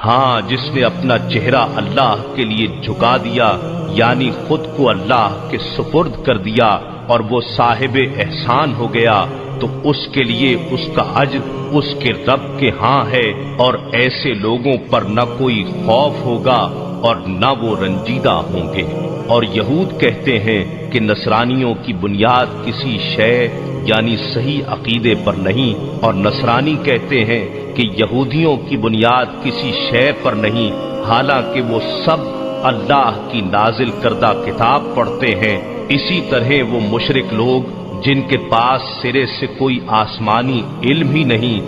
ہاں، جس نے اپنا چہرہ اللہ کے لیے جھکا دیا، یعنی خود کو اللہ کے سپرد کر دیا، اور وہ صاحب احسان ہو گیا، تو اس کے لیے اس کا اجر اس کے رب کے ہاں ہے، اور ایسے لوگوں پر نہ کوئی خوف ہوگا اور نہ وہ رنجیدہ ہوں گے۔ اور یہود کہتے ہیں کہ نصرانیوں کی بنیاد کسی شے یعنی صحیح عقیدے پر نہیں، اور نصرانی کہتے ہیں کہ یہودیوں کی بنیاد کسی شے پر نہیں، حالانکہ وہ سب اللہ کی نازل کردہ کتاب پڑھتے ہیں۔ اسی طرح وہ مشرک لوگ جن کے پاس سرے سے کوئی آسمانی علم ہی نہیں،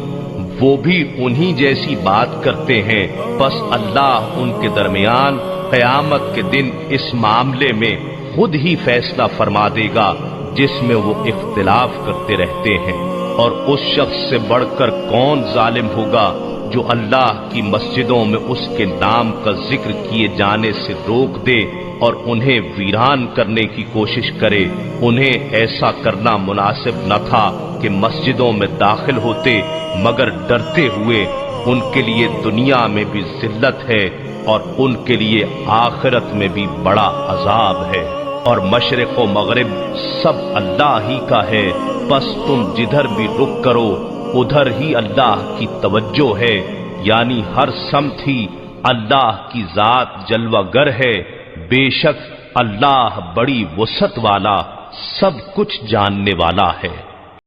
وہ بھی انہی جیسی بات کرتے ہیں، پس اللہ ان کے درمیان قیامت کے دن اس معاملے میں خود ہی فیصلہ فرما دے گا جس میں وہ اختلاف کرتے رہتے ہیں۔ اور اس شخص سے بڑھ کر کون ظالم ہوگا جو اللہ کی مسجدوں میں اس کے نام کا ذکر کیے جانے سے روک دے اور انہیں ویران کرنے کی کوشش کرے۔ انہیں ایسا کرنا مناسب نہ تھا کہ مسجدوں میں داخل ہوتے، مگر ڈرتے ہوئے۔ ان کے لیے دنیا میں بھی ذلت ہے اور ان کے لیے آخرت میں بھی بڑا عذاب ہے۔ اور مشرق و مغرب سب اللہ ہی کا ہے، پس تم جدھر بھی رخ کرو ادھر ہی اللہ کی توجہ ہے، یعنی ہر سمت ہی اللہ کی ذات جلوہ گر ہے۔ بے شک اللہ بڑی وسعت والا، سب کچھ جاننے والا ہے۔